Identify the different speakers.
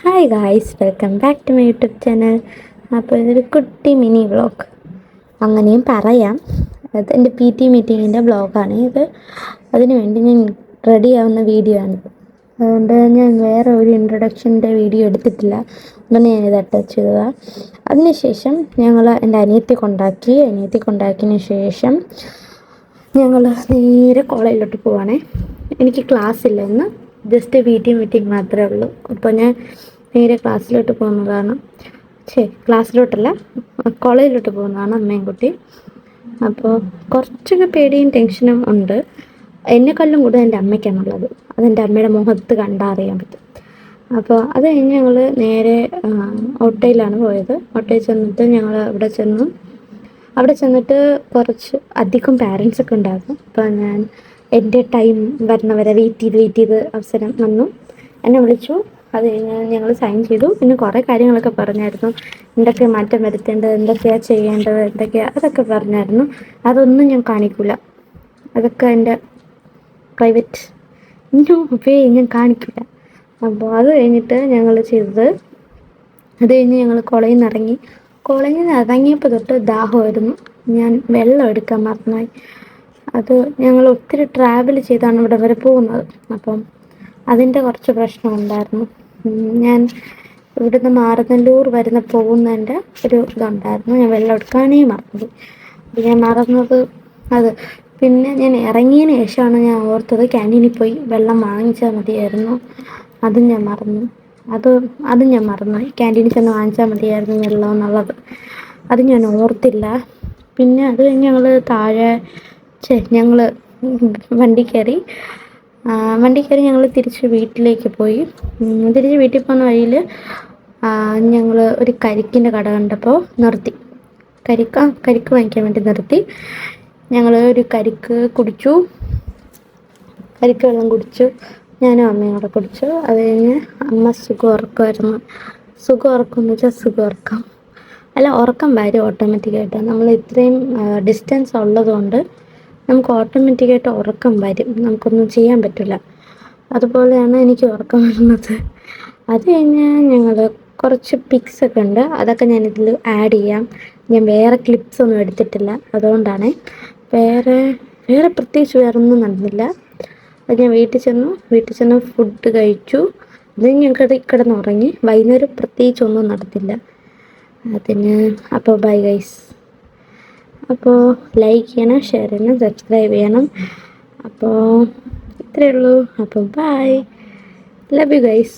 Speaker 1: Hi guys, welcome back to my YouTube channel. അപ്പോൾ ഇതൊരു കുട്ടി മിനി വ്ളോഗ് അങ്ങനെയും പറയാം. അത് എൻ്റെ PT മീറ്റിങ്ങിൻ്റെ വ്ളോഗാണ് ഇത്. അതിനുവേണ്ടി ഞാൻ റെഡിയാവുന്ന വീഡിയോ ആണിത്. അതുകൊണ്ട് ഞാൻ വേറെ ഒരു ഇൻട്രൊഡക്ഷൻ്റെ വീഡിയോ എടുത്തിട്ടില്ല. അതുകൊണ്ട് ഞാനിത് അറ്റാച്ച് ചെയ്തതാണ്. അതിനുശേഷം ഞങ്ങൾ എൻ്റെ അനിയത്തി കൊണ്ടാക്കിയതിന് ശേഷം ഞങ്ങൾ നേരെ കോളേജിലോട്ട് പോവാണേ. എനിക്ക് ക്ലാസ് ഇല്ല ഇന്ന്, ജസ്റ്റ് PT മീറ്റിംഗ് മാത്രമേ ഉള്ളൂ. അപ്പോൾ ഞാൻ നേരെ ക്ലാസ്സിലോട്ട് പോകുന്നതാണ്. ക്ലാസ്സിലോട്ടല്ല, കോളേജിലോട്ട് പോകുന്നതാണ് അമ്മയും കുട്ടി. അപ്പോൾ കുറച്ചൊക്കെ പേടിയും ടെൻഷനും ഉണ്ട്. എന്നെക്കാളും കൂടുതൽ എൻ്റെ അമ്മയ്ക്കാണുള്ളത്. അതെൻ്റെ അമ്മയുടെ മുഖത്ത് കണ്ടാൽ അറിയാൻ പറ്റും. അപ്പോൾ അത് കഴിഞ്ഞ് ഞങ്ങൾ നേരെ ഓട്ടോയിലാണ് പോയത്. ഓട്ടോയിൽ ചെന്നിട്ട് ഞങ്ങൾ അവിടെ ചെന്നിട്ട് കുറച്ച് അധികം പാരൻസൊക്കെ ഉണ്ടായിരുന്നു. അപ്പോൾ ഞാൻ എൻ്റെ ടൈം വരുന്നവരെ വെയിറ്റ് ചെയ്ത് അവസരം വന്നു, എന്നെ വിളിച്ചു. അത് കഴിഞ്ഞ് ഞങ്ങൾ സൈൻ ചെയ്തു. പിന്നെ കുറേ കാര്യങ്ങളൊക്കെ പറഞ്ഞായിരുന്നു, എന്തൊക്കെ മാറ്റം വരുത്തേണ്ടത്, എന്തൊക്കെയാണ് ചെയ്യേണ്ടത്, അതൊക്കെ പറഞ്ഞായിരുന്നു. അതൊന്നും ഞാൻ കാണിക്കില്ല, അതൊക്കെ എൻ്റെ പ്രൈവറ്റ് ഞാൻ കാണിക്കില്ല. അപ്പോൾ അത് കഴിഞ്ഞിട്ട് ഞങ്ങൾ ഞങ്ങൾ കോളേജിൽ നിന്ന് ഇറങ്ങിയപ്പോൾ തൊട്ട് ദാഹമായിരുന്നു. ഞാൻ വെള്ളം എടുക്കാൻ മറന്നുപോയി. അത് ഞങ്ങൾ ഒത്തിരി ട്രാവൽ ചെയ്താണ് ഇവിടെ വരെ പോകുന്നത്. അപ്പം അതിൻ്റെ കുറച്ച് പ്രശ്നമുണ്ടായിരുന്നു. ഞാൻ ഇവിടുന്ന് മാറനല്ലൂർ പോകുന്നതിൻ്റെ ഒരു ഇതുണ്ടായിരുന്നു. ഞാൻ വെള്ളം എടുക്കാനേ മറന്നത്. ഞാൻ മറന്നത് അത്. പിന്നെ ഞാൻ ഇറങ്ങിയതിന് ശേഷമാണ് ഞാൻ ഓർത്തത് ക്യാൻറ്റീനിൽ പോയി വെള്ളം വാങ്ങിച്ചാൽ മതിയായിരുന്നു. അതും ഞാൻ മറന്നുപോയി. ക്യാൻറ്റീനിൽ ചെന്ന് വാങ്ങിച്ചാൽ മതിയായിരുന്നു വെള്ളം എന്നുള്ളത്. അത് ഞാൻ ഓർത്തില്ല. പിന്നെ അത് കഴിഞ്ഞ് ഞങ്ങൾ വണ്ടി കയറി ഞങ്ങൾ തിരിച്ച് വീട്ടിലേക്ക് പോയി. തിരിച്ച് വീട്ടിൽ പോകുന്ന വഴിയിൽ ഞങ്ങൾ ഒരു കരിക്കിൻ്റെ കട കണ്ടപ്പോൾ നിർത്തി. കരിക്ക് വാങ്ങിക്കാൻ വേണ്ടി നിർത്തി. ഞങ്ങൾ ഒരു കരിക്ക് വെള്ളം കുടിച്ചു. ഞാനും അമ്മയും കൂടെ കുടിച്ചു. അത് കഴിഞ്ഞ് അമ്മ സുഖം ഉറക്കം അല്ല, ഉറക്കം വരും ഓട്ടോമാറ്റിക്കായിട്ട്. നമ്മൾ ഇത്രയും ഡിസ്റ്റൻസ് ഉള്ളതുകൊണ്ട് നമുക്ക് ഓട്ടോമാറ്റിക്കായിട്ട് ഉറക്കം വരും, നമുക്കൊന്നും ചെയ്യാൻ പറ്റില്ല. അതുപോലെയാണ് എനിക്ക് ഉറക്കം വരുന്നത്. അത് കഴിഞ്ഞ് ഞങ്ങൾ കുറച്ച് പിക്സൊക്കെ ഉണ്ട്, അതൊക്കെ ഞാനിതിൽ ആഡ് ചെയ്യാം. ഞാൻ വേറെ ക്ലിപ്സൊന്നും എടുത്തിട്ടില്ല, അതുകൊണ്ടാണ്. വേറെ പ്രത്യേകിച്ച് വേറൊന്നും നടന്നില്ല. അത് ഞാൻ വീട്ടിൽ ചെന്ന് ഫുഡ് കഴിച്ചു. അത് ഞങ്ങൾക്ക് കിടന്നുറങ്ങി. വൈകുന്നേരം പ്രത്യേകിച്ചൊന്നും നടന്നില്ല അപ്പോൾ ബൈ ഗൈസ്. അപ്പോൾ ലൈക്ക് ചെയ്യണം, ഷെയർ ചെയ്യണം, സബ്സ്ക്രൈബ് ചെയ്യണം. അപ്പോൾ ഇത്രയേ ഉള്ളൂ. അപ്പോൾ ബൈ, ലവ് യു ഗൈസ്.